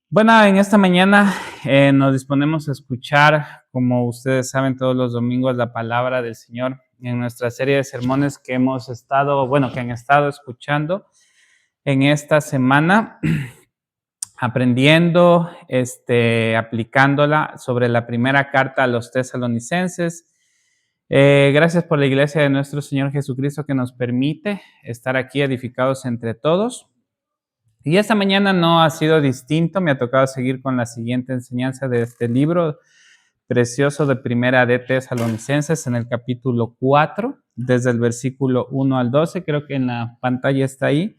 Bueno, en esta mañana nos disponemos a escuchar, como ustedes saben, todos los domingos la palabra del Señor en nuestra serie de sermones que hemos estado, bueno, que han estado escuchando en esta semana, aprendiendo, aplicándola sobre la primera carta a los tesalonicenses. Gracias por la iglesia de nuestro Señor Jesucristo que nos permite estar aquí edificados entre todos. Y esta mañana no ha sido distinto, me ha tocado seguir con la siguiente enseñanza de este libro precioso de Primera de Tesalonicenses en el capítulo 4, desde el versículo 1 al 12, creo que en la pantalla está ahí.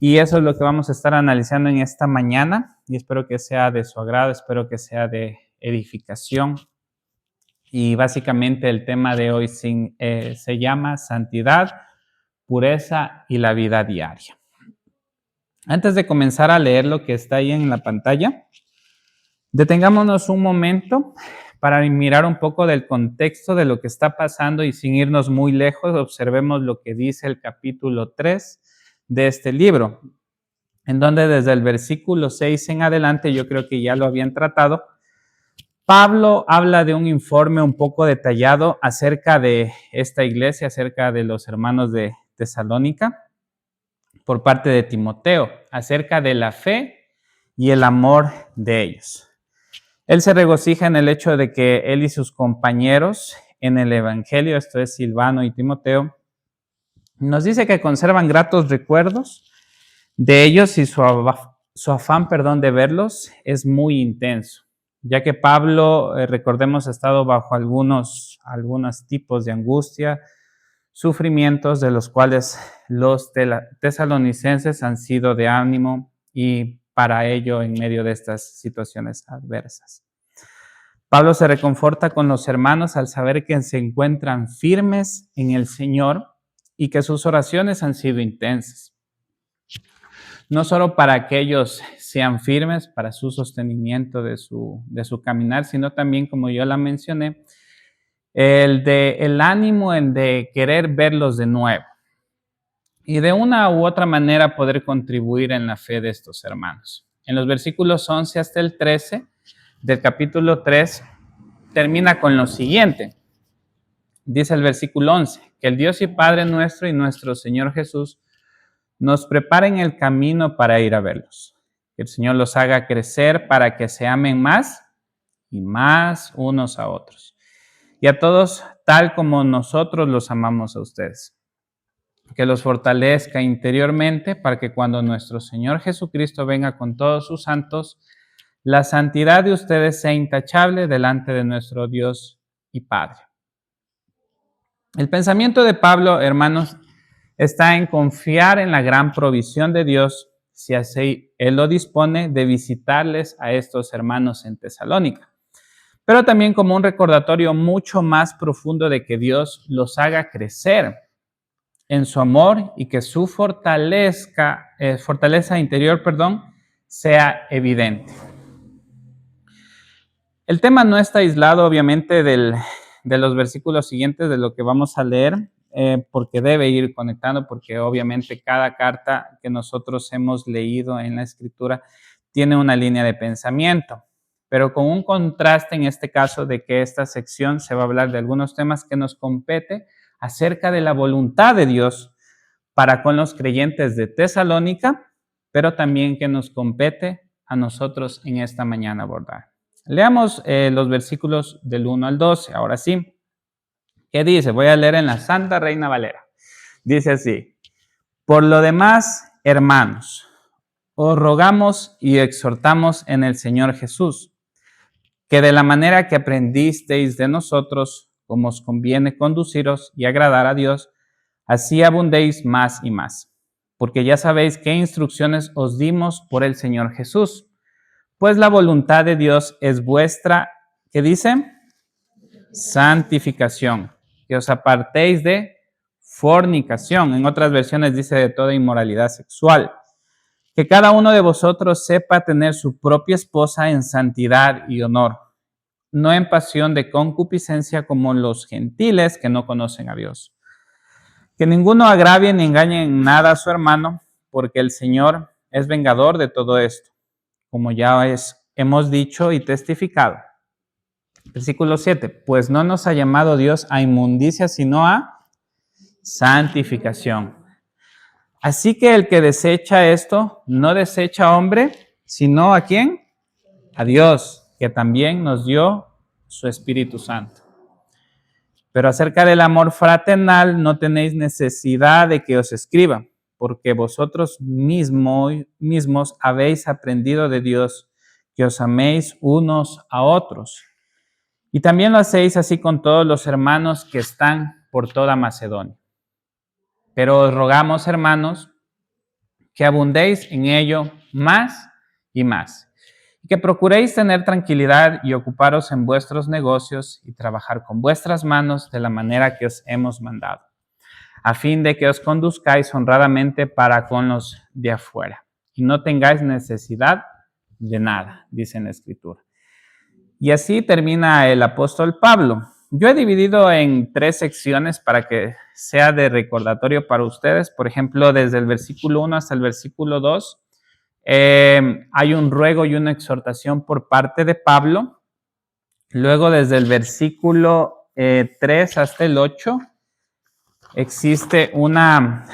Y eso es lo que vamos a estar analizando en esta mañana y espero que sea de su agrado, espero que sea de edificación. Y básicamente el tema de hoy se llama Santidad, Pureza y la Vida Diaria. Antes de comenzar a leer lo que está ahí en la pantalla, detengámonos un momento para mirar un poco del contexto de lo que está pasando y sin irnos muy lejos, observemos lo que dice el capítulo 3 de este libro, en donde desde el versículo 6 en adelante, yo creo que ya lo habían tratado, Pablo habla de un informe un poco detallado acerca de esta iglesia, acerca de los hermanos de Tesalónica, por parte de Timoteo, acerca de la fe y el amor de ellos. Él se regocija en el hecho de que él y sus compañeros en el Evangelio, esto es Silvano y Timoteo, nos dice que conservan gratos recuerdos de ellos y su afán, de verlos es muy intenso, ya que Pablo, recordemos, ha estado bajo algunos tipos de angustia, sufrimientos de los cuales los tesalonicenses han sido de ánimo y para ello en medio de estas situaciones adversas. Pablo se reconforta con los hermanos al saber que se encuentran firmes en el Señor y que sus oraciones han sido intensas. No solo para que ellos sean firmes, para su sostenimiento de su caminar, sino también, como yo la mencioné, el ánimo en de querer verlos de nuevo y de una u otra manera poder contribuir en la fe de estos hermanos. En los versículos 11 hasta el 13 del capítulo 3 termina con lo siguiente. Dice el versículo 11, que el Dios y Padre nuestro y nuestro Señor Jesús nos preparen el camino para ir a verlos. Que el Señor los haga crecer para que se amen más y más unos a otros. Y a todos tal como nosotros los amamos a ustedes. Que los fortalezca interiormente para que cuando nuestro Señor Jesucristo venga con todos sus santos, la santidad de ustedes sea intachable delante de nuestro Dios y Padre. El pensamiento de Pablo, hermanos, está en confiar en la gran provisión de Dios, si así Él lo dispone, de visitarles a estos hermanos en Tesalónica. Pero también como un recordatorio mucho más profundo de que Dios los haga crecer en su amor y que su fortaleza interior, sea evidente. El tema no está aislado, obviamente, de los versículos siguientes de lo que vamos a leer, porque debe ir conectando, porque obviamente cada carta que nosotros hemos leído en la Escritura tiene una línea de pensamiento, pero con un contraste en este caso de que esta sección se va a hablar de algunos temas que nos compete acerca de la voluntad de Dios para con los creyentes de Tesalónica, pero también que nos compete a nosotros en esta mañana abordar. Leamos los versículos del 1 al 12, ahora sí. ¿Qué dice? Voy a leer en la Santa Reina Valera. Dice así: por lo demás, hermanos, os rogamos y exhortamos en el Señor Jesús, que de la manera que aprendisteis de nosotros, como os conviene conduciros y agradar a Dios, así abundéis más y más, porque ya sabéis qué instrucciones os dimos por el Señor Jesús. Pues la voluntad de Dios es vuestra, ¿qué dice? Santificación, que os apartéis de fornicación. En otras versiones dice de toda inmoralidad sexual. Que cada uno de vosotros sepa tener su propia esposa en santidad y honor, no en pasión de concupiscencia como los gentiles que no conocen a Dios. Que ninguno agravie ni engañe en nada a su hermano, porque el Señor es vengador de todo esto, como ya hemos dicho y testificado. Versículo 7, pues no nos ha llamado Dios a inmundicia, sino a santificación. Así que el que desecha esto, no desecha a hombre, sino ¿a quién? A Dios, que también nos dio su Espíritu Santo. Pero acerca del amor fraternal no tenéis necesidad de que os escriba, porque vosotros mismos habéis aprendido de Dios, que os améis unos a otros. Y también lo hacéis así con todos los hermanos que están por toda Macedonia. Pero os rogamos, hermanos, que abundéis en ello más y más, y que procuréis tener tranquilidad y ocuparos en vuestros negocios y trabajar con vuestras manos de la manera que os hemos mandado, a fin de que os conduzcáis honradamente para con los de afuera, y no tengáis necesidad de nada, dice en la Escritura. Y así termina el apóstol Pablo. Yo he dividido en 3 secciones para que sea de recordatorio para ustedes. Por ejemplo, desde el versículo 1 hasta el versículo 2, hay un ruego y una exhortación por parte de Pablo. Luego, desde el versículo 3 hasta el 8, existe una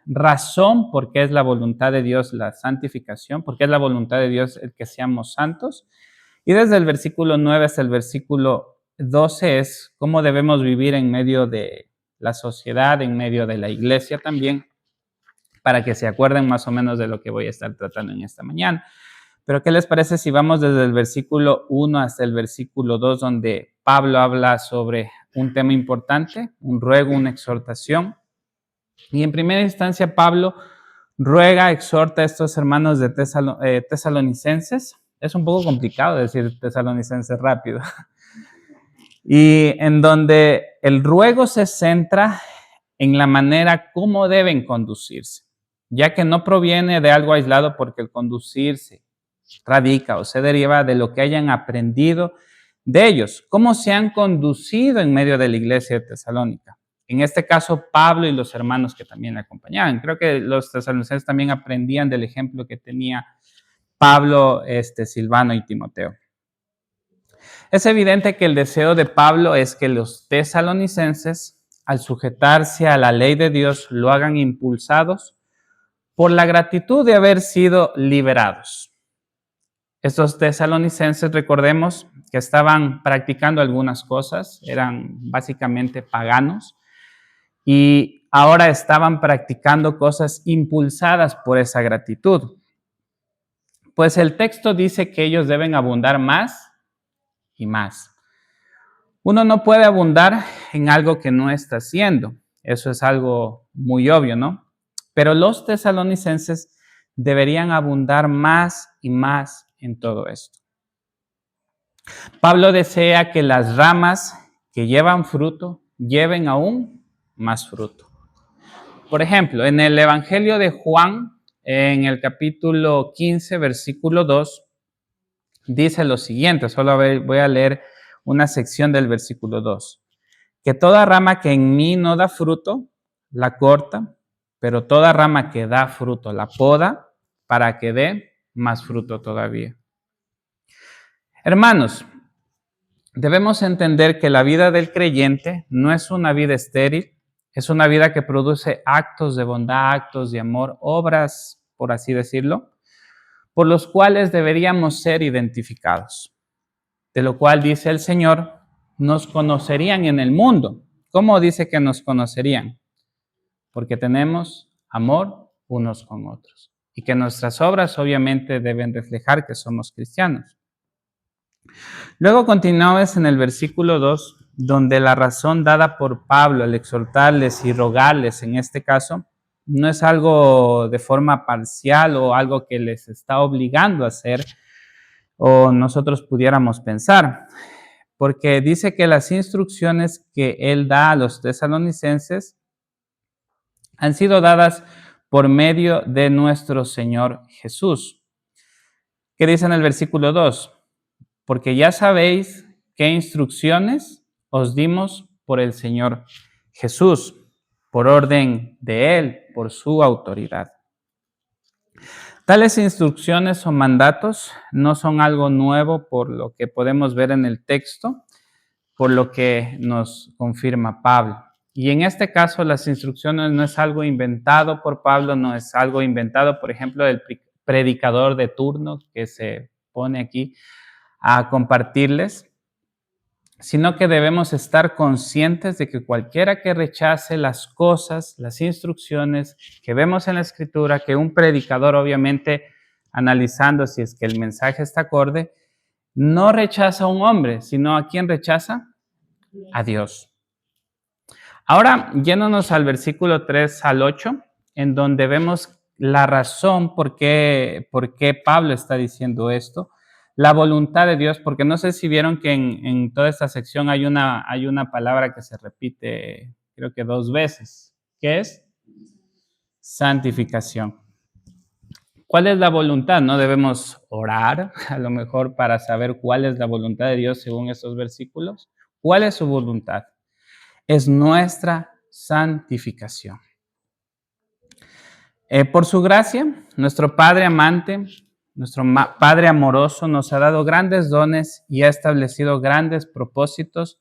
razón por qué es la voluntad de Dios la santificación, por qué es la voluntad de Dios el que seamos santos. Y desde el versículo 9 hasta el versículo 12 es cómo debemos vivir en medio de la sociedad, en medio de la iglesia también, para que se acuerden más o menos de lo que voy a estar tratando en esta mañana. Pero ¿qué les parece si vamos desde el versículo 1 hasta el versículo 2, donde Pablo habla sobre un tema importante, un ruego, una exhortación? Y en primera instancia Pablo ruega, exhorta a estos hermanos de tesalonicenses. Es un poco complicado decir tesalonicenses rápido. Y en donde el ruego se centra en la manera como deben conducirse, ya que no proviene de algo aislado, porque el conducirse radica o se deriva de lo que hayan aprendido de ellos, cómo se han conducido en medio de la iglesia de Tesalónica. En este caso, Pablo y los hermanos que también le acompañaban. Creo que los tesalonicenses también aprendían del ejemplo que tenía Pablo, Silvano y Timoteo. Es evidente que el deseo de Pablo es que los tesalonicenses, al sujetarse a la ley de Dios, lo hagan impulsados por la gratitud de haber sido liberados. Estos tesalonicenses, recordemos que estaban practicando algunas cosas, eran básicamente paganos, y ahora estaban practicando cosas impulsadas por esa gratitud. Pues el texto dice que ellos deben abundar más y más. Uno no puede abundar en algo que no está haciendo. Eso es algo muy obvio, ¿no? Pero los tesalonicenses deberían abundar más y más en todo esto. Pablo desea que las ramas que llevan fruto lleven aún más fruto. Por ejemplo, en el Evangelio de Juan, en el capítulo 15, versículo 2, dice lo siguiente, solo voy a leer una sección del versículo 2. Que toda rama que en mí no da fruto, la corta, pero toda rama que da fruto, la poda, para que dé más fruto todavía. Hermanos, debemos entender que la vida del creyente no es una vida estéril, es una vida que produce actos de bondad, actos de amor, obras, por así decirlo, por los cuales deberíamos ser identificados. De lo cual dice el Señor, nos conocerían en el mundo. ¿Cómo dice que nos conocerían? Porque tenemos amor unos con otros. Y que nuestras obras obviamente deben reflejar que somos cristianos. Luego continuamos en el versículo 2, donde la razón dada por Pablo al exhortarles y rogarles en este caso, no es algo de forma parcial o algo que les está obligando a hacer o nosotros pudiéramos pensar, porque dice que las instrucciones que él da a los tesalonicenses han sido dadas por medio de nuestro Señor Jesús. ¿Qué dice en el versículo 2? Porque ya sabéis qué instrucciones os dimos por el Señor Jesús, por orden de Él, por su autoridad. Tales instrucciones o mandatos no son algo nuevo por lo que podemos ver en el texto, por lo que nos confirma Pablo. Y en este caso, las instrucciones no es algo inventado por Pablo, no es algo inventado, por ejemplo, del predicador de turno que se pone aquí a compartirles, sino que debemos estar conscientes de que cualquiera que rechace las cosas, las instrucciones que vemos en la Escritura, que un predicador, obviamente, analizando si es que el mensaje está acorde, no rechaza a un hombre, sino ¿a quién rechaza? A Dios. Ahora, yéndonos al versículo 3 al 8, en donde vemos la razón por qué Pablo está diciendo esto, la voluntad de Dios, porque no sé si vieron que en toda esta sección hay una palabra que se repite, creo que 2 veces, ¿qué es? Santificación. ¿Cuál es la voluntad? No debemos orar, a lo mejor, para saber cuál es la voluntad de Dios según estos versículos. ¿Cuál es su voluntad? Es nuestra santificación. Por su gracia, nuestro Padre amante, nuestro Padre amoroso nos ha dado grandes dones y ha establecido grandes propósitos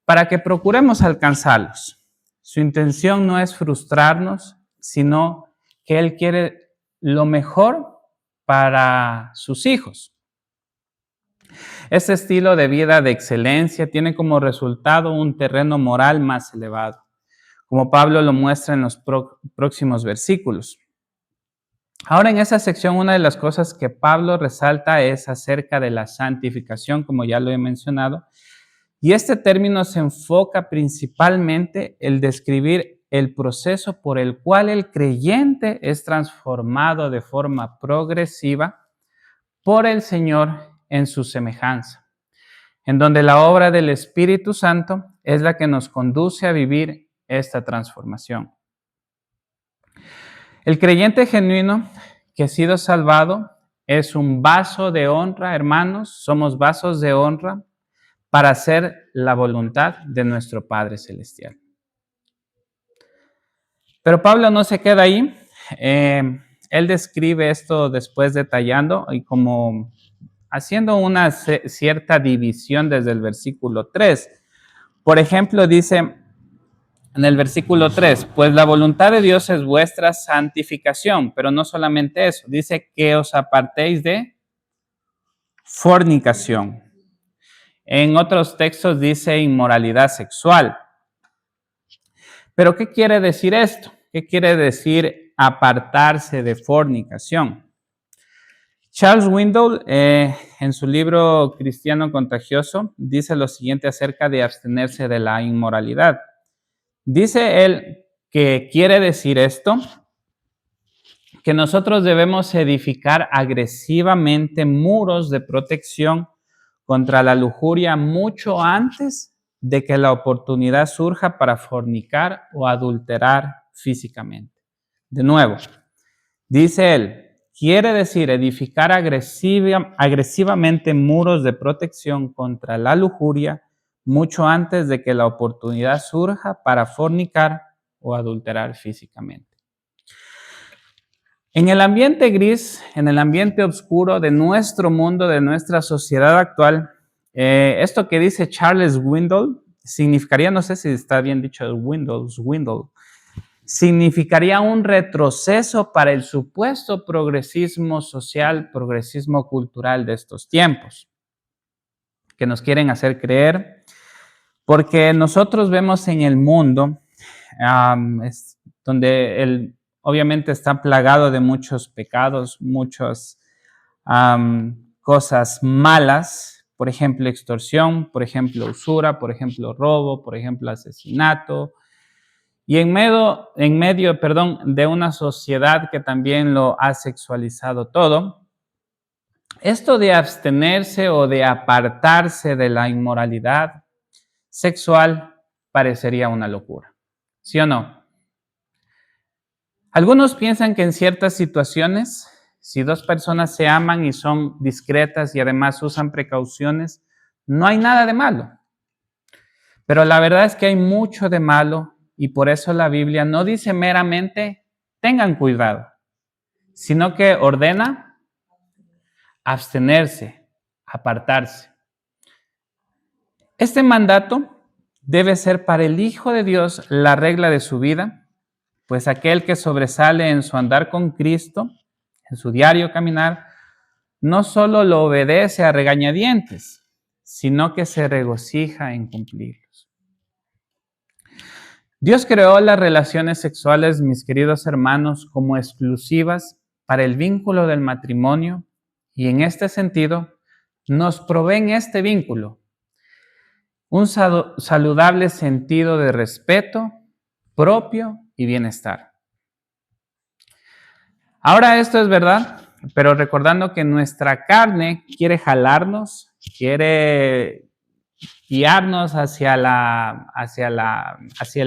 para que procuremos alcanzarlos. Su intención no es frustrarnos, sino que Él quiere lo mejor para sus hijos. Este estilo de vida de excelencia tiene como resultado un terreno moral más elevado, como Pablo lo muestra en los próximos versículos. Ahora, en esa sección, una de las cosas que Pablo resalta es acerca de la santificación, como ya lo he mencionado, y este término se enfoca principalmente en describir el proceso por el cual el creyente es transformado de forma progresiva por el Señor en su semejanza, en donde la obra del Espíritu Santo es la que nos conduce a vivir esta transformación. El creyente genuino que ha sido salvado es un vaso de honra, hermanos, somos vasos de honra para hacer la voluntad de nuestro Padre Celestial. Pero Pablo no se queda ahí. Él describe esto después detallando y como haciendo una cierta división desde el versículo 3. Por ejemplo, dice en el versículo 3, pues la voluntad de Dios es vuestra santificación, pero no solamente eso, dice que os apartéis de fornicación. En otros textos dice inmoralidad sexual. Pero ¿qué quiere decir esto? ¿Qué quiere decir apartarse de fornicación? Charles Swindoll, en su libro Cristiano Contagioso, dice lo siguiente acerca de abstenerse de la inmoralidad. Dice él que quiere decir esto, que nosotros debemos edificar agresivamente muros de protección contra la lujuria mucho antes de que la oportunidad surja para fornicar o adulterar físicamente. De nuevo, dice él, quiere decir edificar agresivamente muros de protección contra la lujuria mucho antes de que la oportunidad surja para fornicar o adulterar físicamente. En el ambiente gris, en el ambiente oscuro de nuestro mundo, de nuestra sociedad actual, esto que dice Charles Swindoll significaría, no sé si está bien dicho Swindoll, significaría un retroceso para el supuesto progresismo social, progresismo cultural de estos tiempos, que nos quieren hacer creer, porque nosotros vemos en el mundo, donde obviamente está plagado de muchos pecados, muchas cosas malas, por ejemplo, extorsión, por ejemplo, usura, por ejemplo, robo, por ejemplo, asesinato. Y en medio, de una sociedad que también lo ha sexualizado todo, esto de abstenerse o de apartarse de la inmoralidad sexual parecería una locura, ¿sí o no? Algunos piensan que en ciertas situaciones, si dos personas se aman y son discretas y además usan precauciones, no hay nada de malo. Pero la verdad es que hay mucho de malo y por eso la Biblia no dice meramente tengan cuidado, sino que ordena abstenerse, apartarse. Este mandato debe ser para el Hijo de Dios la regla de su vida, pues aquel que sobresale en su andar con Cristo, en su diario caminar, no solo lo obedece a regañadientes, sino que se regocija en cumplirlos. Dios creó las relaciones sexuales, mis queridos hermanos, como exclusivas para el vínculo del matrimonio, y en este sentido nos provee en este vínculo un saludable sentido de respeto propio y bienestar. Ahora esto es verdad, pero recordando que nuestra carne quiere jalarnos, quiere guiarnos hacia el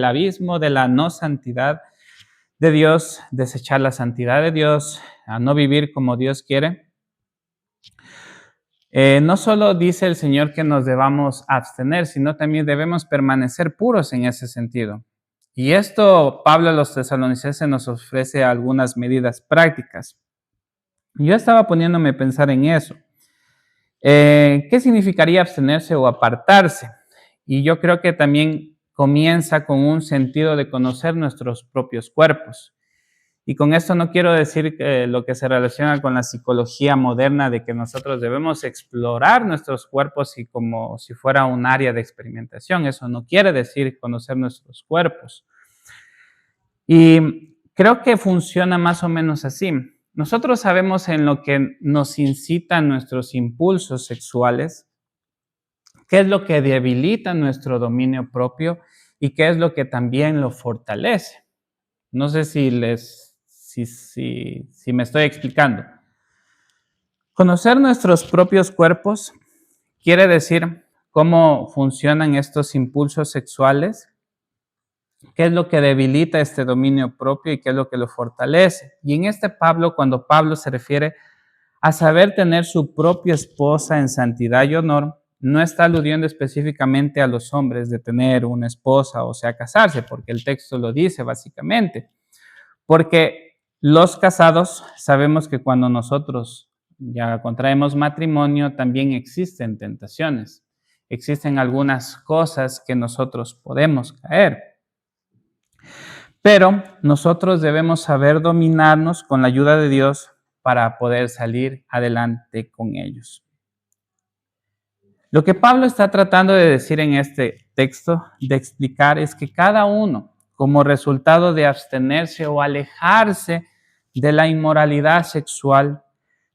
abismo de la no santidad de Dios, desechar la santidad de Dios, a no vivir como Dios quiere. No solo dice el Señor que nos debamos abstener, sino también debemos permanecer puros en ese sentido. Y esto Pablo a los tesalonicenses nos ofrece algunas medidas prácticas. Yo estaba poniéndome a pensar en eso. ¿Qué significaría abstenerse o apartarse? Y yo creo que también comienza con un sentido de conocer nuestros propios cuerpos. Y con esto no quiero decir lo que se relaciona con la psicología moderna de que nosotros debemos explorar nuestros cuerpos y como si fuera un área de experimentación. Eso no quiere decir conocer nuestros cuerpos. Y creo que funciona más o menos así. Nosotros sabemos en lo que nos incitan nuestros impulsos sexuales, qué es lo que debilita nuestro dominio propio y qué es lo que también lo fortalece. No sé si me estoy explicando. Conocer nuestros propios cuerpos quiere decir cómo funcionan estos impulsos sexuales, qué es lo que debilita este dominio propio y qué es lo que lo fortalece. Y en cuando Pablo se refiere a saber tener su propia esposa en santidad y honor, no está aludiendo específicamente a los hombres de tener una esposa, o sea, casarse, porque el texto lo dice básicamente. Porque los casados sabemos que cuando nosotros ya contraemos matrimonio también existen tentaciones, existen algunas cosas que nosotros podemos caer. Pero nosotros debemos saber dominarnos con la ayuda de Dios para poder salir adelante con ellos. Lo que Pablo está tratando de decir en este texto, de explicar, es que cada uno, como resultado de abstenerse o alejarse de la inmoralidad sexual,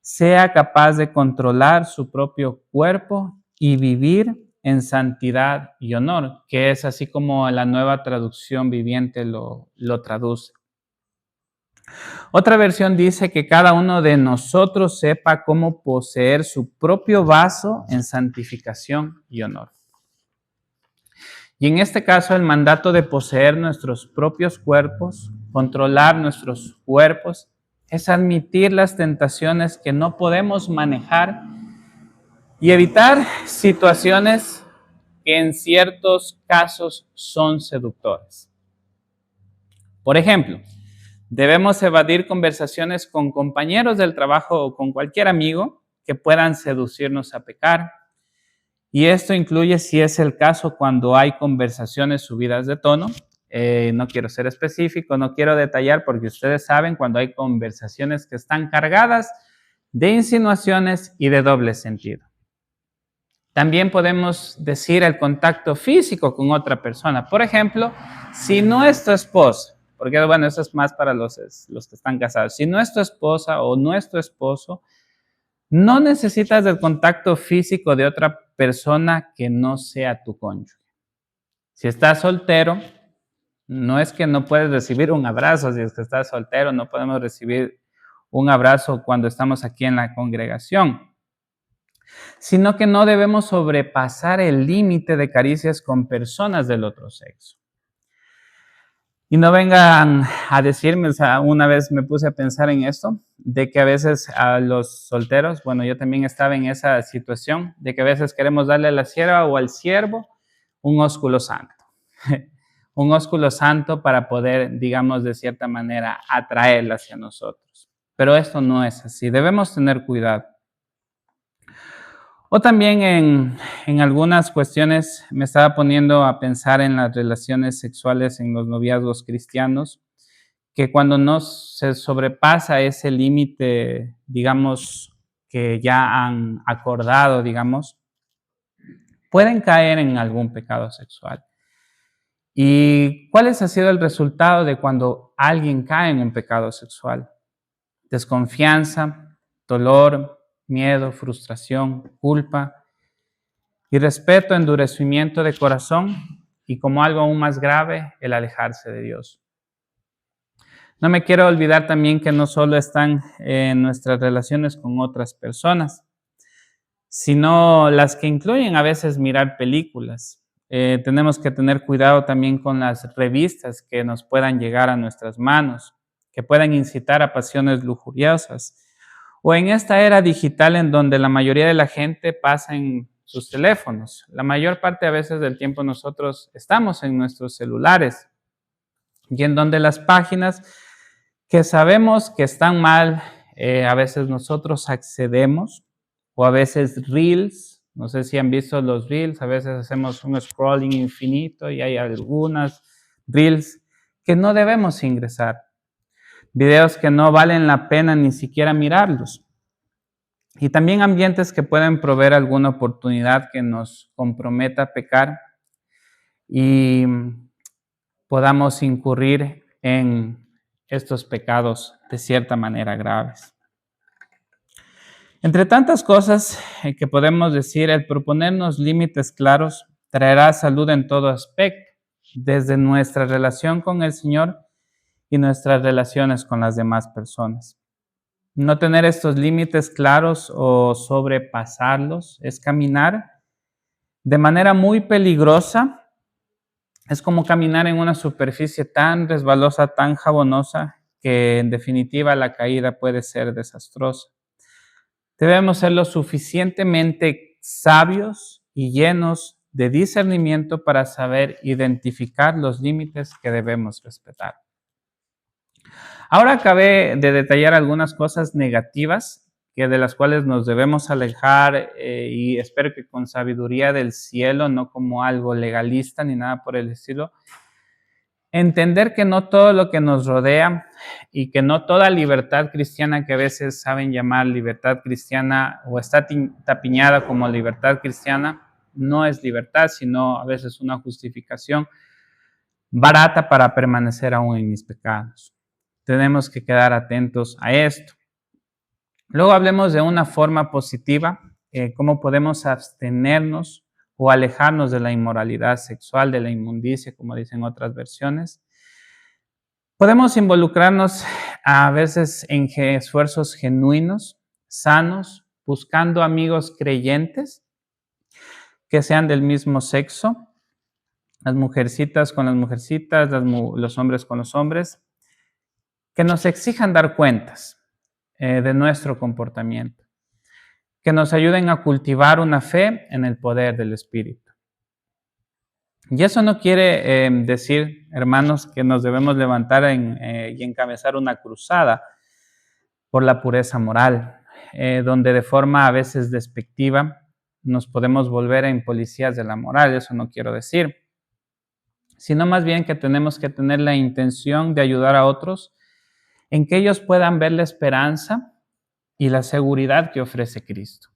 sea capaz de controlar su propio cuerpo y vivir en santidad y honor, que es así como la Nueva Traducción Viviente lo traduce. Otra versión dice que cada uno de nosotros sepa cómo poseer su propio vaso en santificación y honor. Y en este caso el mandato de poseer nuestros propios cuerpos, controlar nuestros cuerpos, es admitir las tentaciones que no podemos manejar y evitar situaciones que en ciertos casos son seductoras. Por ejemplo, debemos evadir conversaciones con compañeros del trabajo o con cualquier amigo que puedan seducirnos a pecar. Y esto incluye, si es el caso, cuando hay conversaciones subidas de tono. No quiero ser específico, no quiero detallar porque ustedes saben cuando hay conversaciones que están cargadas de insinuaciones y de doble sentido. También podemos decir el contacto físico con otra persona. Por ejemplo, si no es tu esposa, porque bueno, eso es más para los que están casados. Si no es tu esposa o no es tu esposo, no necesitas del contacto físico de otra persona que no sea tu cónyuge. Si estás soltero, no es que no puedes recibir un abrazo. Si es que estás soltero, no podemos recibir un abrazo cuando estamos aquí en la congregación, sino que no debemos sobrepasar el límite de caricias con personas del otro sexo. Y no vengan a decirme, o sea, una vez me puse a pensar en esto, de que a veces a los solteros, bueno, yo también estaba en esa situación, de que a veces queremos darle a la sierva o al siervo un ósculo santo. Un ósculo santo para poder, digamos, de cierta manera, atraerla hacia nosotros. Pero esto no es así. Debemos tener cuidado. O también en algunas cuestiones me estaba poniendo a pensar en las relaciones sexuales en los noviazgos cristianos, que cuando no se sobrepasa ese límite, digamos, que ya han acordado, digamos, pueden caer en algún pecado sexual. ¿Y cuál ha sido el resultado de cuando alguien cae en un pecado sexual? Desconfianza, dolor, miedo, frustración, culpa, irrespeto, endurecimiento de corazón y, como algo aún más grave, el alejarse de Dios. No me quiero olvidar también que no solo están en nuestras relaciones con otras personas, sino las que incluyen a veces mirar películas. Tenemos que tener cuidado también con las revistas que nos puedan llegar a nuestras manos, que puedan incitar a pasiones lujuriosas. O en esta era digital en donde la mayoría de la gente pasa en sus teléfonos. La mayor parte a veces del tiempo nosotros estamos en nuestros celulares y en donde las páginas que sabemos que están mal, a veces nosotros accedemos, o a veces reels, no sé si han visto los reels, a veces hacemos un scrolling infinito y hay algunas reels que no debemos ingresar, videos que no valen la pena ni siquiera mirarlos. Y también ambientes que pueden proveer alguna oportunidad que nos comprometa a pecar y podamos incurrir en estos pecados de cierta manera graves. Entre tantas cosas que podemos decir, el proponernos límites claros traerá salud en todo aspecto, desde nuestra relación con el Señor y nuestras relaciones con las demás personas. No tener estos límites claros o sobrepasarlos es caminar de manera muy peligrosa. Es como caminar en una superficie tan resbalosa, tan jabonosa, que en definitiva la caída puede ser desastrosa. Debemos ser lo suficientemente sabios y llenos de discernimiento para saber identificar los límites que debemos respetar. Ahora acabé de detallar algunas cosas negativas de las cuales nos debemos alejar y espero que con sabiduría del cielo, no como algo legalista ni nada por el estilo. Entender que no todo lo que nos rodea y que no toda libertad cristiana que a veces saben llamar libertad cristiana o está tapiñada como libertad cristiana, no es libertad, sino a veces una justificación barata para permanecer aún en mis pecados. Tenemos que quedar atentos a esto. Luego hablemos de una forma positiva, cómo podemos abstenernos o alejarnos de la inmoralidad sexual, de la inmundicia, como dicen otras versiones. Podemos involucrarnos a veces en esfuerzos genuinos, sanos, buscando amigos creyentes que sean del mismo sexo, las mujercitas con las mujercitas, los hombres con los hombres, que nos exijan dar cuentas de nuestro comportamiento, que nos ayuden a cultivar una fe en el poder del Espíritu. Y eso no quiere decir, hermanos, que nos debemos levantar y encabezar una cruzada por la pureza moral, donde de forma a veces despectiva nos podemos volver en policías de la moral. Eso no quiero decir, sino más bien que tenemos que tener la intención de ayudar a otros en que ellos puedan ver la esperanza y la seguridad que ofrece Cristo.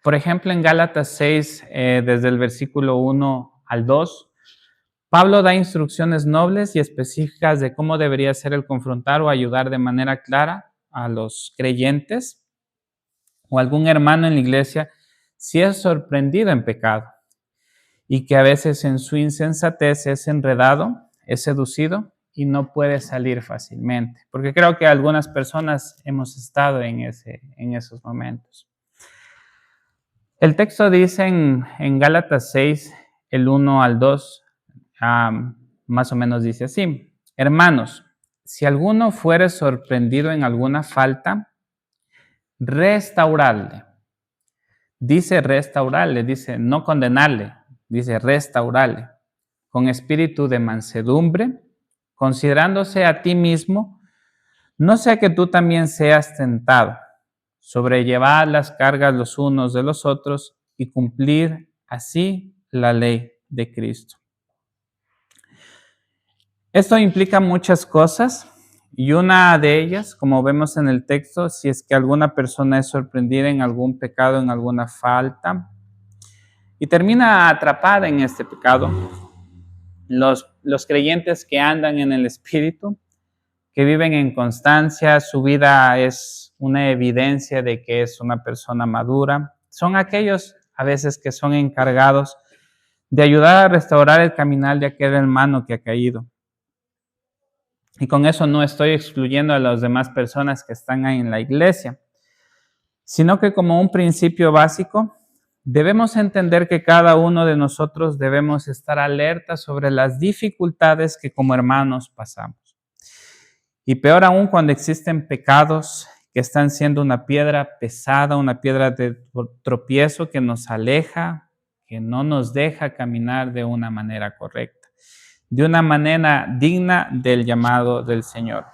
Por ejemplo, en Gálatas 6, desde el versículo 1 al 2, Pablo da instrucciones nobles y específicas de cómo debería ser el confrontar o ayudar de manera clara a los creyentes o algún hermano en la iglesia si es sorprendido en pecado y que a veces en su insensatez es enredado, es seducido y no puede salir fácilmente. Porque creo que algunas personas hemos estado en esos momentos. El texto dice en Gálatas 6, el 1 al 2, más o menos dice así: hermanos, si alguno fuere sorprendido en alguna falta, restauradle. Dice restaurarle, dice no condenarle, dice restaurarle, con espíritu de mansedumbre, considerándose a ti mismo, No sea que tú también seas tentado, sobrellevar las cargas los unos de los otros y cumplir así la ley de Cristo. Esto implica muchas cosas y una de ellas, como vemos en el texto, si es que alguna persona es sorprendida en algún pecado, en alguna falta, y termina atrapada en este pecado, los creyentes que andan en el Espíritu, que viven en constancia, su vida es una evidencia de que es una persona madura, son aquellos a veces que son encargados de ayudar a restaurar el caminar de aquel hermano que ha caído. Y con eso no estoy excluyendo a las demás personas que están ahí en la iglesia, sino que como un principio básico, debemos entender que cada uno de nosotros debemos estar alerta sobre las dificultades que como hermanos pasamos. Y peor aún cuando existen pecados que están siendo una piedra pesada, una piedra de tropiezo que nos aleja, que no nos deja caminar de una manera correcta, de una manera digna del llamado del Señor.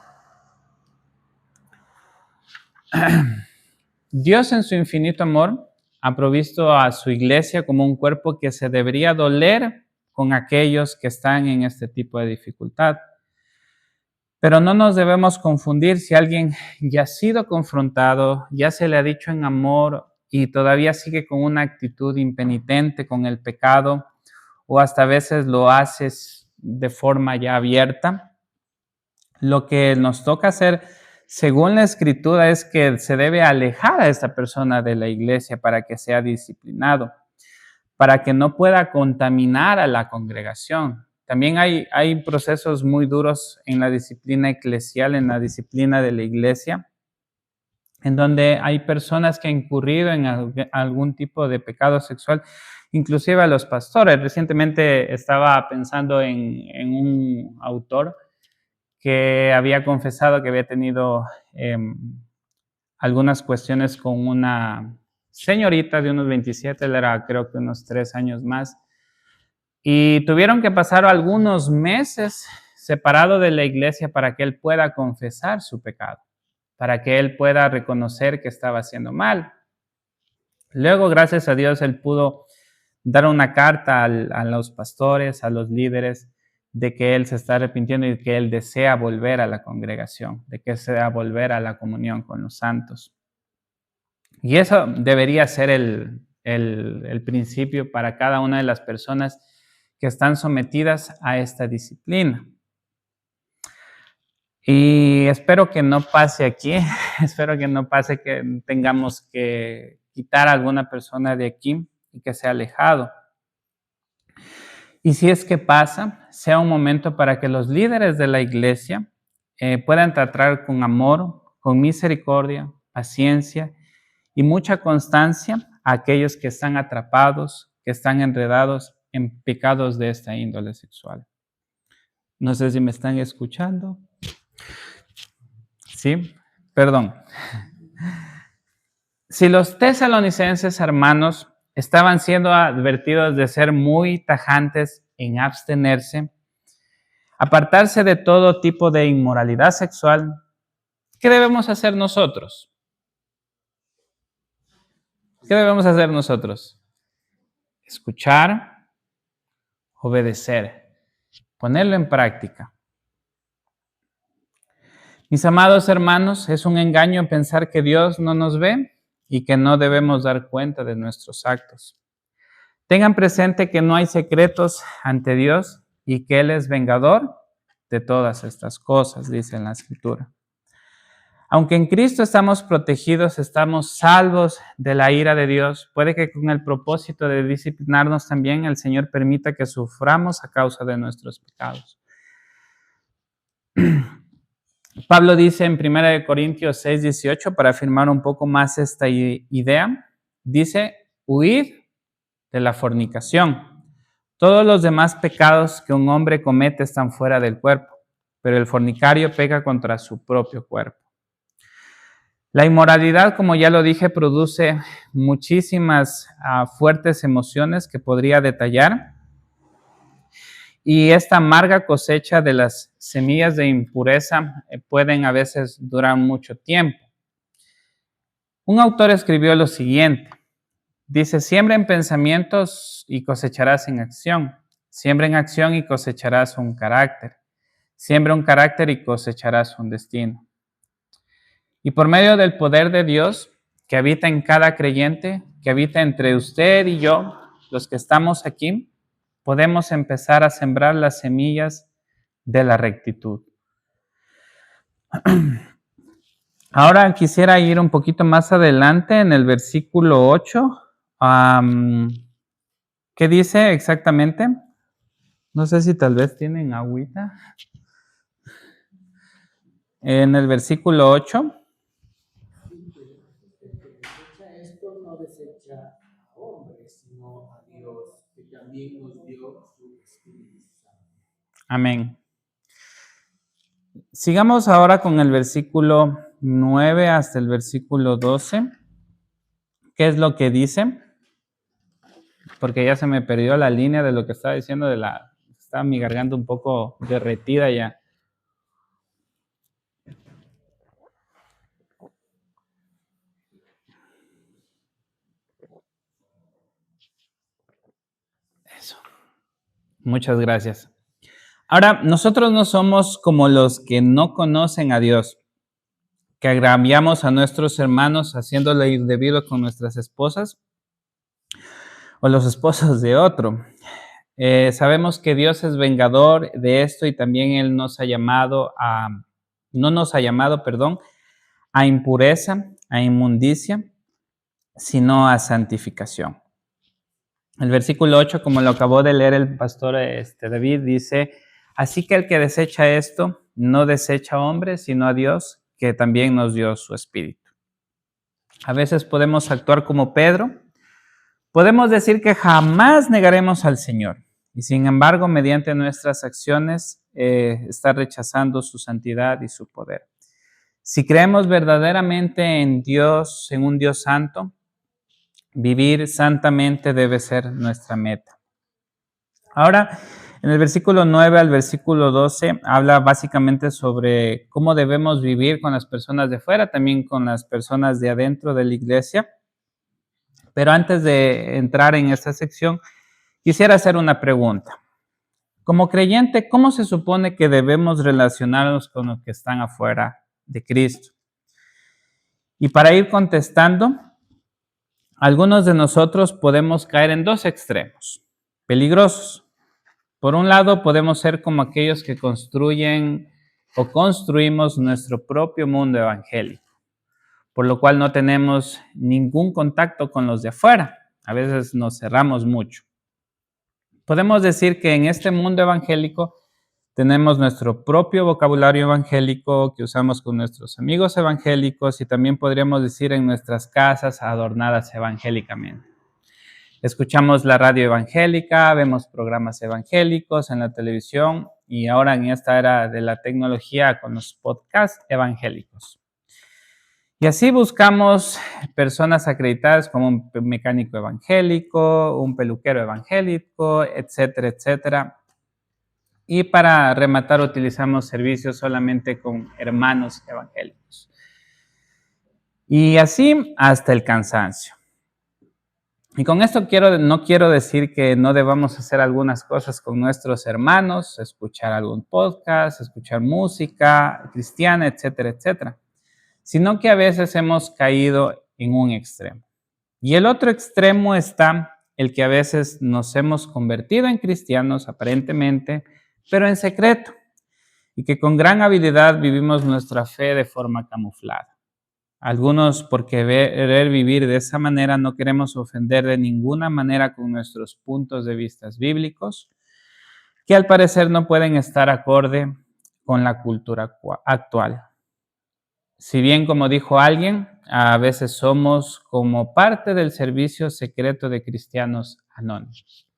Dios en su infinito amor ha provisto a su iglesia como un cuerpo que se debería doler con aquellos que están en este tipo de dificultad. Pero no nos debemos confundir si alguien ya ha sido confrontado, ya se le ha dicho en amor y todavía sigue con una actitud impenitente con el pecado o hasta a veces lo haces de forma ya abierta. Lo que nos toca hacer, según la Escritura, es que se debe alejar a esta persona de la iglesia para que sea disciplinado, para que no pueda contaminar a la congregación. También hay procesos muy duros en la disciplina eclesial, en la disciplina de la iglesia, en donde hay personas que han incurrido en algún tipo de pecado sexual, inclusive a los pastores. Recientemente estaba pensando en un autor que había confesado que había tenido algunas cuestiones con una señorita de unos 27, él era creo que unos 3 años más, y tuvieron que pasar algunos meses separado de la iglesia para que él pueda confesar su pecado, para que él pueda reconocer que estaba haciendo mal. Luego, gracias a Dios, él pudo dar una carta a los pastores, a los líderes, de que él se está arrepintiendo y que él desea volver a la congregación, de que desea volver a la comunión con los santos. Y eso debería ser el principio para cada una de las personas que están sometidas a esta disciplina. Y espero que no pase aquí, espero que no pase que tengamos que quitar a alguna persona de aquí y que sea alejado. Y si es que pasa, sea un momento para que los líderes de la iglesia puedan tratar con amor, con misericordia, paciencia y mucha constancia a aquellos que están atrapados, que están enredados en pecados de esta índole sexual. No sé si me están escuchando. Sí, perdón. Si los tesalonicenses, hermanos, estaban siendo advertidos de ser muy tajantes en abstenerse, apartarse de todo tipo de inmoralidad sexual, ¿qué debemos hacer nosotros? ¿Qué debemos hacer nosotros? Escuchar, obedecer, ponerlo en práctica. Mis amados hermanos, es un engaño pensar que Dios no nos ve y que no debemos dar cuenta de nuestros actos. Tengan presente que no hay secretos ante Dios y que Él es vengador de todas estas cosas, dice en la Escritura. Aunque en Cristo estamos protegidos, estamos salvos de la ira de Dios, puede que con el propósito de disciplinarnos también el Señor permita que suframos a causa de nuestros pecados. Pablo dice en 1 Corintios 6:18, para afirmar un poco más esta idea, dice, huid de la fornicación. Todos los demás pecados que un hombre comete están fuera del cuerpo, pero el fornicario peca contra su propio cuerpo. La inmoralidad, como ya lo dije, produce muchísimas fuertes emociones que podría detallar. y esta amarga cosecha de las semillas de impureza pueden a veces durar mucho tiempo. Un autor escribió lo siguiente, dice, siembra en pensamientos y cosecharás en acción, siembra en acción y cosecharás un carácter, siembra un carácter y cosecharás un destino. Y por medio del poder de Dios que habita en cada creyente, que habita entre usted y yo, los que estamos aquí, podemos empezar a sembrar las semillas de la rectitud. Ahora quisiera ir un poquito más adelante en el versículo 8. ¿Qué dice exactamente? No sé si tal vez tienen agüita. En el versículo 8. Esto no desecha a hombres, sino a Dios, que también nos dio su Espíritu Santo. Amén. Sigamos ahora con el versículo 9 hasta el versículo 12. ¿Qué es lo que dice? Porque ya se me perdió la línea de lo que estaba diciendo estaba mi garganta un poco derretida ya. Eso. Muchas gracias. Ahora, nosotros no somos como los que no conocen a Dios, que agraviamos a nuestros hermanos haciéndole indebido con nuestras esposas o los esposos de otro. Sabemos que Dios es vengador de esto y también Él no nos ha llamado, a impureza, a inmundicia, sino a santificación. El versículo 8, como lo acabó de leer el pastor David, dice, así que el que desecha esto, no desecha a hombres, sino a Dios, que también nos dio su Espíritu. A veces podemos actuar como Pedro, podemos decir que jamás negaremos al Señor, y sin embargo, mediante nuestras acciones, está rechazando su santidad y su poder. Si creemos verdaderamente en Dios, en un Dios santo, vivir santamente debe ser nuestra meta. Ahora, en el versículo 9 al versículo 12, habla básicamente sobre cómo debemos vivir con las personas de fuera, también con las personas de adentro de la iglesia. Pero antes de entrar en esta sección, quisiera hacer una pregunta. Como creyente, ¿cómo se supone que debemos relacionarnos con los que están afuera de Cristo? Y para ir contestando, algunos de nosotros podemos caer en dos extremos peligrosos. Por un lado, podemos ser como aquellos que construyen o construimos nuestro propio mundo evangélico, por lo cual no tenemos ningún contacto con los de afuera. A veces nos cerramos mucho. Podemos decir que en este mundo evangélico tenemos nuestro propio vocabulario evangélico que usamos con nuestros amigos evangélicos y también podríamos decir en nuestras casas adornadas evangélicamente. Escuchamos la radio evangélica, vemos programas evangélicos en la televisión y ahora en esta era de la tecnología con los podcasts evangélicos. Y así buscamos personas acreditadas como un mecánico evangélico, un peluquero evangélico, etcétera, etcétera. Y para rematar utilizamos servicios solamente con hermanos evangélicos. Y así hasta el cansancio. Y con esto no quiero decir que no debamos hacer algunas cosas con nuestros hermanos, escuchar algún podcast, escuchar música cristiana, etcétera, etcétera, sino que a veces hemos caído en un extremo. Y el otro extremo está el que a veces nos hemos convertido en cristianos aparentemente, pero en secreto, y que con gran habilidad vivimos nuestra fe de forma camuflada. Algunos, por querer vivir de esa manera, no queremos ofender de ninguna manera con nuestros puntos de vista bíblicos, que al parecer no pueden estar acorde con la cultura actual. Si bien, como dijo alguien, a veces somos como parte del servicio secreto de cristianos anónimos.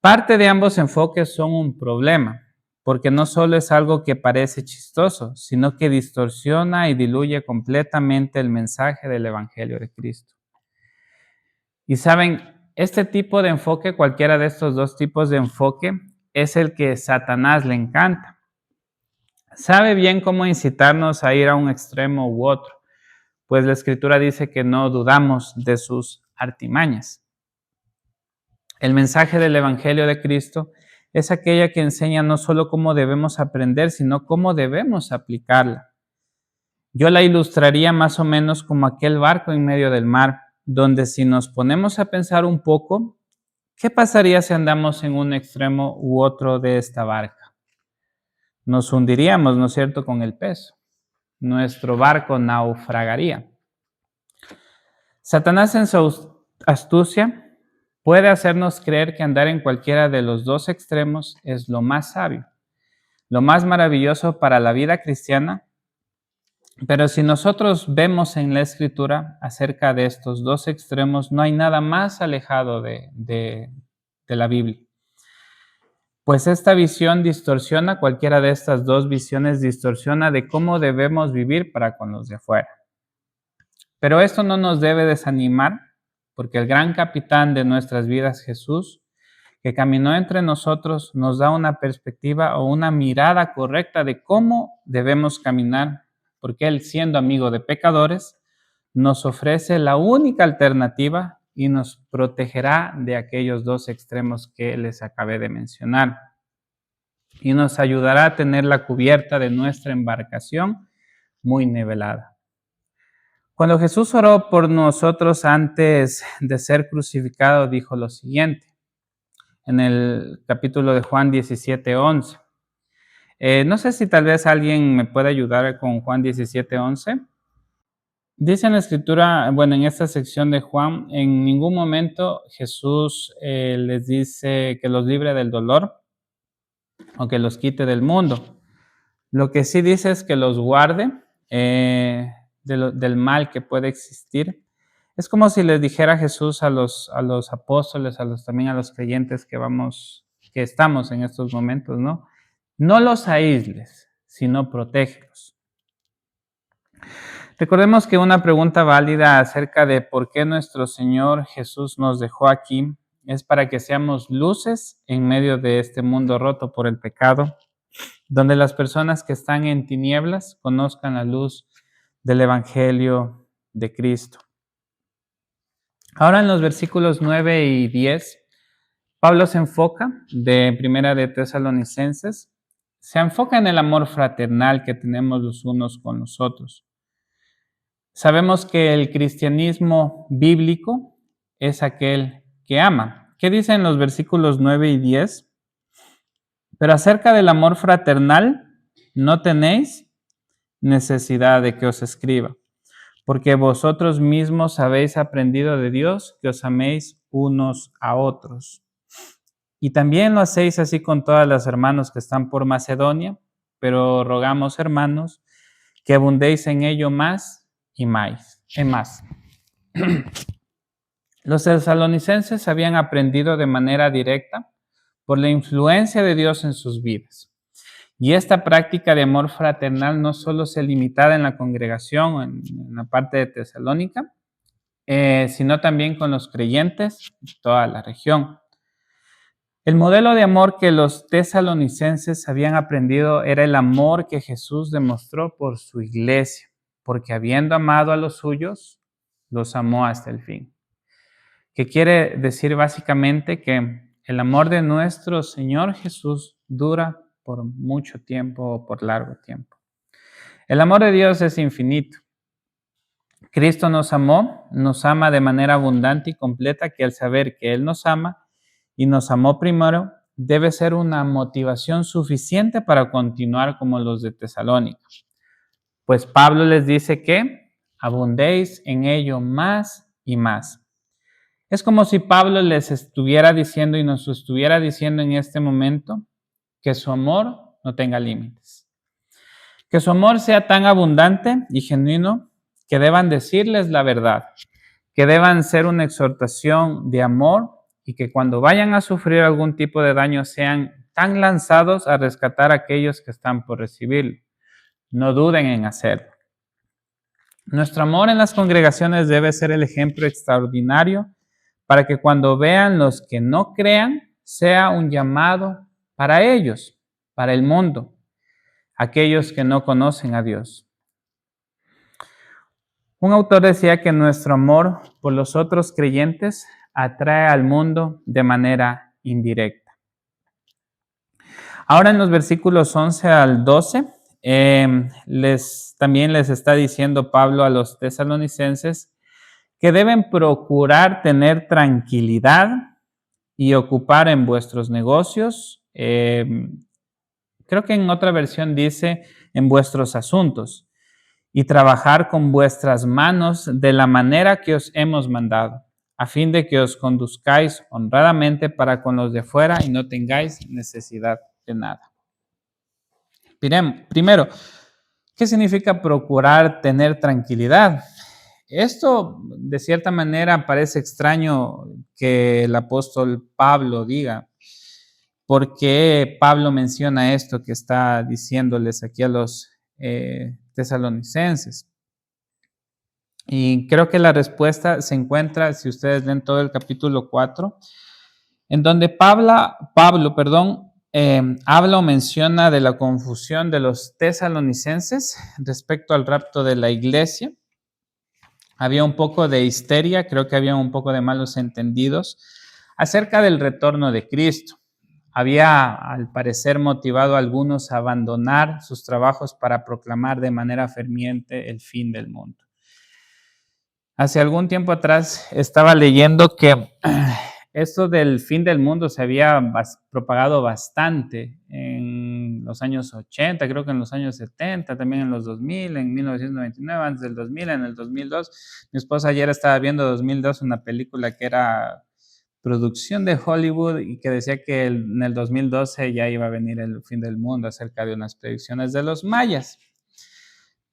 Parte de ambos enfoques son un problema, porque no solo es algo que parece chistoso, sino que distorsiona y diluye completamente el mensaje del Evangelio de Cristo. Y saben, este tipo de enfoque, cualquiera de estos dos tipos de enfoque, es el que Satanás le encanta. Sabe bien cómo incitarnos a ir a un extremo u otro, pues la Escritura dice que no dudamos de sus artimañas. El mensaje del Evangelio de Cristo es aquella que enseña no solo cómo debemos aprender, sino cómo debemos aplicarla. Yo la ilustraría más o menos como aquel barco en medio del mar, donde si nos ponemos a pensar un poco, ¿qué pasaría si andamos en un extremo u otro de esta barca? Nos hundiríamos, ¿no es cierto?, con el peso. Nuestro barco naufragaría. Satanás en su astucia puede hacernos creer que andar en cualquiera de los dos extremos es lo más sabio, lo más maravilloso para la vida cristiana. Pero si nosotros vemos en la Escritura acerca de estos dos extremos, no hay nada más alejado de la Biblia. Pues esta visión distorsiona, cualquiera de estas dos visiones distorsiona de cómo debemos vivir para con los de afuera. Pero esto no nos debe desanimar, porque el gran capitán de nuestras vidas, Jesús, que caminó entre nosotros, nos da una perspectiva o una mirada correcta de cómo debemos caminar, porque Él, siendo amigo de pecadores, nos ofrece la única alternativa y nos protegerá de aquellos dos extremos que les acabé de mencionar. Y nos ayudará a tener la cubierta de nuestra embarcación muy nivelada. Cuando Jesús oró por nosotros antes de ser crucificado, dijo lo siguiente, en el capítulo de Juan 17:11. No sé si tal vez alguien me puede ayudar con Juan 17:11. Dice en la Escritura, bueno, en esta sección de Juan, en ningún momento Jesús les dice que los libre del dolor o que los quite del mundo. Lo que sí dice es que los guarde del mal que puede existir. Es como si les dijera Jesús a los apóstoles, también a los creyentes que estamos en estos momentos, ¿no? No los aísles, sino protégelos. Recordemos que una pregunta válida acerca de por qué nuestro Señor Jesús nos dejó aquí es para que seamos luces en medio de este mundo roto por el pecado, donde las personas que están en tinieblas conozcan la luz del Evangelio de Cristo. Ahora en los versículos 9 y 10, Pablo se enfoca, de Primera de Tesalonicenses, se enfoca en el amor fraternal que tenemos los unos con los otros. Sabemos que el cristianismo bíblico es aquel que ama. ¿Qué dicen los versículos 9 y 10? Pero acerca del amor fraternal, no tenéis necesidad de que os escriba, porque vosotros mismos habéis aprendido de Dios que os améis unos a otros. Y también lo hacéis así con todas las hermanos que están por Macedonia, pero rogamos, hermanos, que abundéis en ello más y más. Los tesalonicenses habían aprendido de manera directa por la influencia de Dios en sus vidas. Y esta práctica de amor fraternal no solo se limitaba en la congregación, en la parte de Tesalónica, sino también con los creyentes de toda la región. El modelo de amor que los tesalonicenses habían aprendido era el amor que Jesús demostró por su iglesia, porque habiendo amado a los suyos, los amó hasta el fin. Que quiere decir básicamente que el amor de nuestro Señor Jesús dura por mucho tiempo o por largo tiempo. El amor de Dios es infinito. Cristo nos amó, nos ama de manera abundante y completa, que al saber que Él nos ama y nos amó primero, debe ser una motivación suficiente para continuar como los de Tesalónica. Pues Pablo les dice que abundéis en ello más y más. Es como si Pablo les estuviera diciendo y nos estuviera diciendo en este momento que su amor no tenga límites. Que su amor sea tan abundante y genuino que deban decirles la verdad, que deban ser una exhortación de amor y que cuando vayan a sufrir algún tipo de daño sean tan lanzados a rescatar a aquellos que están por recibirlo. No duden en hacerlo. Nuestro amor en las congregaciones debe ser el ejemplo extraordinario para que cuando vean los que no crean, sea un llamado para ellos, para el mundo, aquellos que no conocen a Dios. Un autor decía que nuestro amor por los otros creyentes atrae al mundo de manera indirecta. Ahora en los versículos 11 al 12, también les está diciendo Pablo a los tesalonicenses que deben procurar tener tranquilidad y ocupar en vuestros negocios. Creo que en otra versión dice en vuestros asuntos y trabajar con vuestras manos de la manera que os hemos mandado, a fin de que os conduzcáis honradamente para con los de fuera y no tengáis necesidad de nada. Primero, ¿qué significa procurar tener tranquilidad? Esto, de cierta manera, parece extraño que el apóstol Pablo diga. ¿Por qué Pablo menciona esto que está diciéndoles aquí a los tesalonicenses? Y creo que la respuesta se encuentra, si ustedes leen todo el capítulo 4, en donde Pablo, habla o menciona de la confusión de los tesalonicenses respecto al rapto de la iglesia. Había un poco de histeria, creo que había un poco de malos entendidos acerca del retorno de Cristo. Había, al parecer, motivado a algunos a abandonar sus trabajos para proclamar de manera ferviente el fin del mundo. Hace algún tiempo atrás estaba leyendo que esto del fin del mundo se había propagado bastante en los años 80, creo que en los años 70, también en los 2000, en 1999, antes del 2000, en el 2002. Mi esposa ayer estaba viendo 2002, una película que era producción de Hollywood y que decía que en el 2012 ya iba a venir el fin del mundo acerca de unas predicciones de los mayas.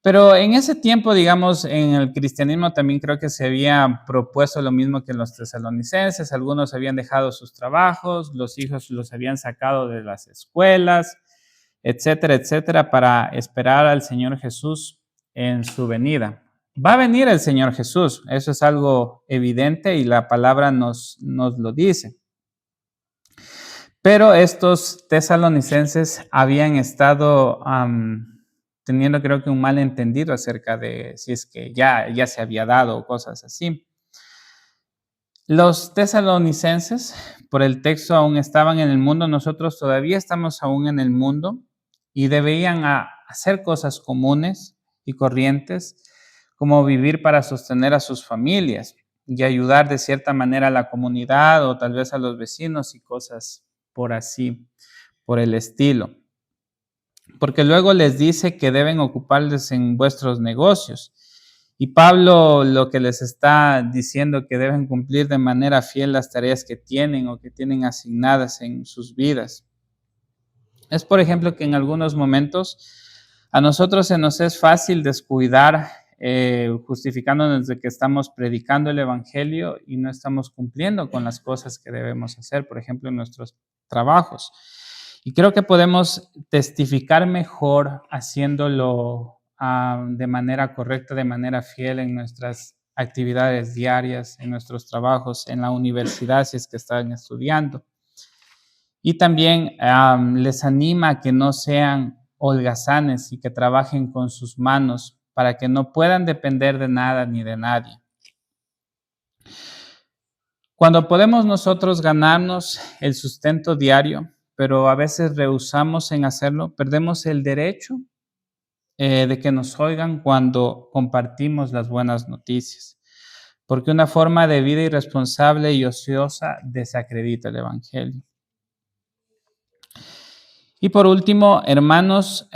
Pero en ese tiempo, digamos, en el cristianismo también creo que se había propuesto lo mismo que en los tesalonicenses. Algunos habían dejado sus trabajos, los hijos los habían sacado de las escuelas, etcétera, etcétera, para esperar al Señor Jesús en su venida. Va a venir el Señor Jesús, eso es algo evidente y la palabra nos lo dice. Pero estos tesalonicenses habían estado teniendo, creo que, un malentendido acerca de si es que ya se había dado cosas así. Los tesalonicenses, por el texto, aún estaban en el mundo, nosotros todavía estamos aún en el mundo y debían hacer cosas comunes y corrientes, como vivir para sostener a sus familias y ayudar de cierta manera a la comunidad o tal vez a los vecinos y cosas por el estilo. Porque luego les dice que deben ocuparles en vuestros negocios. Y Pablo lo que les está diciendo que deben cumplir de manera fiel las tareas que tienen o que tienen asignadas en sus vidas. Es, por ejemplo, que en algunos momentos a nosotros se nos es fácil descuidar, justificándonos de que estamos predicando el evangelio y no estamos cumpliendo con las cosas que debemos hacer, por ejemplo, en nuestros trabajos. Y creo que podemos testificar mejor haciéndolo de manera correcta, de manera fiel en nuestras actividades diarias, en nuestros trabajos, en la universidad, si es que están estudiando. Y también les anima a que no sean holgazanes y que trabajen con sus manos para que no puedan depender de nada ni de nadie. Cuando podemos nosotros ganarnos el sustento diario, pero a veces rehusamos en hacerlo, perdemos el derecho de que nos oigan cuando compartimos las buenas noticias, porque una forma de vida irresponsable y ociosa desacredita el evangelio. Y por último, hermanos,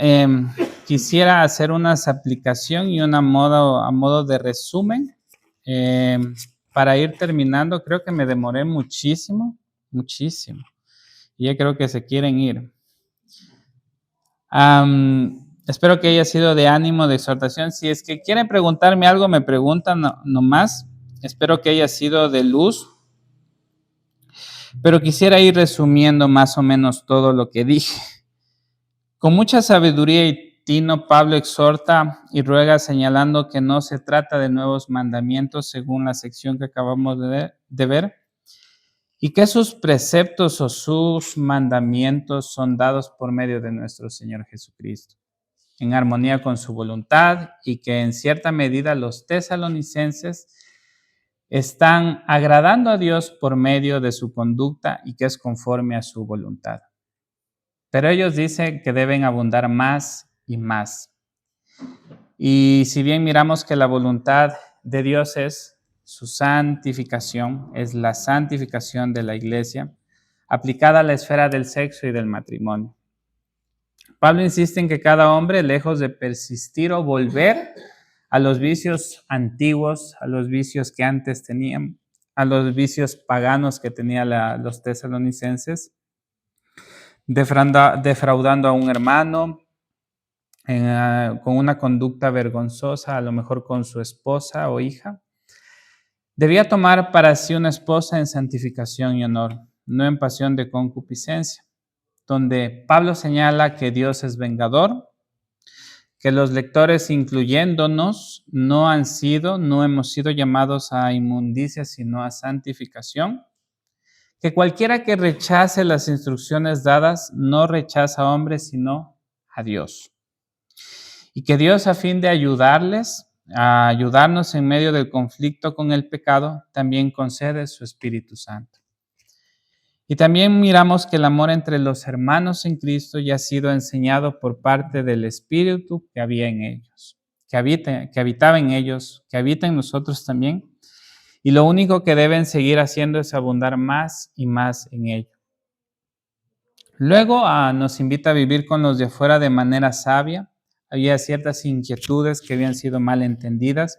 quisiera hacer una aplicación y a modo de resumen para ir terminando. Creo que me demoré muchísimo. Y ya creo que se quieren ir. Espero que haya sido de ánimo, de exhortación. Si es que quieren preguntarme algo, me preguntan nomás. Espero que haya sido de luz. Pero quisiera ir resumiendo más o menos todo lo que dije. Con mucha sabiduría y tino, Pablo exhorta y ruega señalando que no se trata de nuevos mandamientos según la sección que acabamos de ver, y que sus preceptos o sus mandamientos son dados por medio de nuestro Señor Jesucristo, en armonía con su voluntad, y que en cierta medida los tesalonicenses están agradando a Dios por medio de su conducta y que es conforme a su voluntad. Pero ellos dicen que deben abundar más y más. Y si bien miramos que la voluntad de Dios es su santificación, es la santificación de la iglesia, aplicada a la esfera del sexo y del matrimonio. Pablo insiste en que cada hombre, lejos de persistir o volver a los vicios antiguos, a los vicios que antes tenían, a los vicios paganos que tenían los tesalonicenses, defraudando a un hermano, con una conducta vergonzosa, a lo mejor con su esposa o hija, debía tomar para sí una esposa en santificación y honor, no en pasión de concupiscencia, donde Pablo señala que Dios es vengador, que los lectores, incluyéndonos, no hemos sido llamados a inmundicia, sino a santificación, que cualquiera que rechace las instrucciones dadas no rechaza a hombres, sino a Dios. Y que Dios, a fin de ayudarnos en medio del conflicto con el pecado, también concede su Espíritu Santo. Y también miramos que el amor entre los hermanos en Cristo ya ha sido enseñado por parte del Espíritu que había en ellos, que habitaba en ellos, que habita en nosotros también. Y lo único que deben seguir haciendo es abundar más y más en ello. Luego nos invita a vivir con los de afuera de manera sabia. Había ciertas inquietudes que habían sido mal entendidas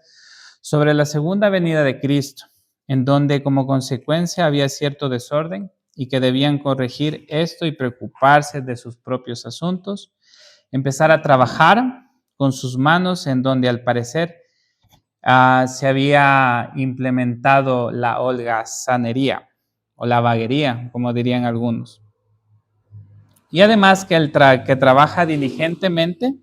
sobre la segunda venida de Cristo, en donde como consecuencia había cierto desorden y que debían corregir esto y preocuparse de sus propios asuntos, empezar a trabajar con sus manos, en donde al parecer se había implementado la holgazanería o la vaguería, como dirían algunos. Y además que el que trabaja diligentemente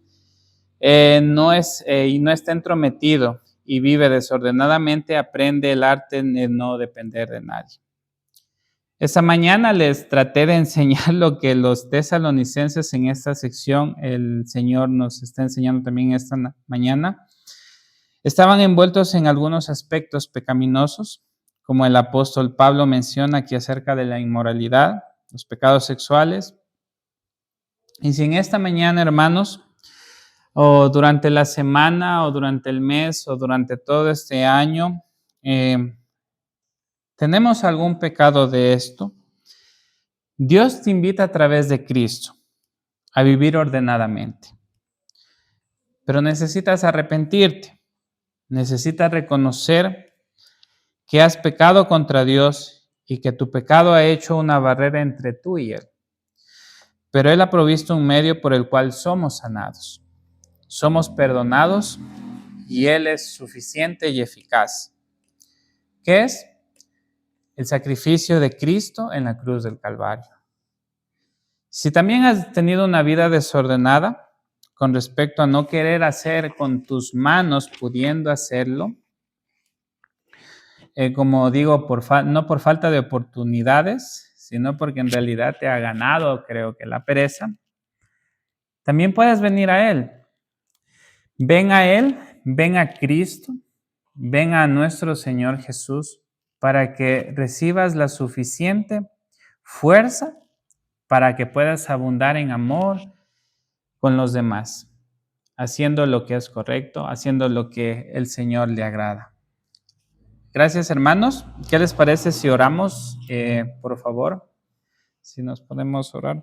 no está entrometido y vive desordenadamente, aprende el arte de no depender de nadie. Esta mañana les traté de enseñar lo que los tesalonicenses en esta sección, el Señor nos está enseñando también esta mañana. Estaban envueltos en algunos aspectos pecaminosos, como el apóstol Pablo menciona aquí acerca de la inmoralidad, los pecados sexuales. Y si en esta mañana, hermanos, o durante la semana, o durante el mes, o durante todo este año, tenemos algún pecado de esto, Dios te invita a través de Cristo a vivir ordenadamente. Pero necesitas arrepentirte, necesitas reconocer que has pecado contra Dios y que tu pecado ha hecho una barrera entre tú y Él. Pero Él ha provisto un medio por el cual somos sanados, somos perdonados y Él es suficiente y eficaz. ¿Qué es? El sacrificio de Cristo en la cruz del Calvario. Si también has tenido una vida desordenada con respecto a no querer hacer con tus manos, pudiendo hacerlo, como digo, no por falta de oportunidades, sino porque en realidad te ha ganado, creo que la pereza, también puedes venir a Él. Ven a Él, ven a Cristo, ven a nuestro Señor Jesús, para que recibas la suficiente fuerza para que puedas abundar en amor con los demás, haciendo lo que es correcto, haciendo lo que el Señor le agrada. Gracias, hermanos. ¿Qué les parece si oramos, por favor? Si nos podemos orar.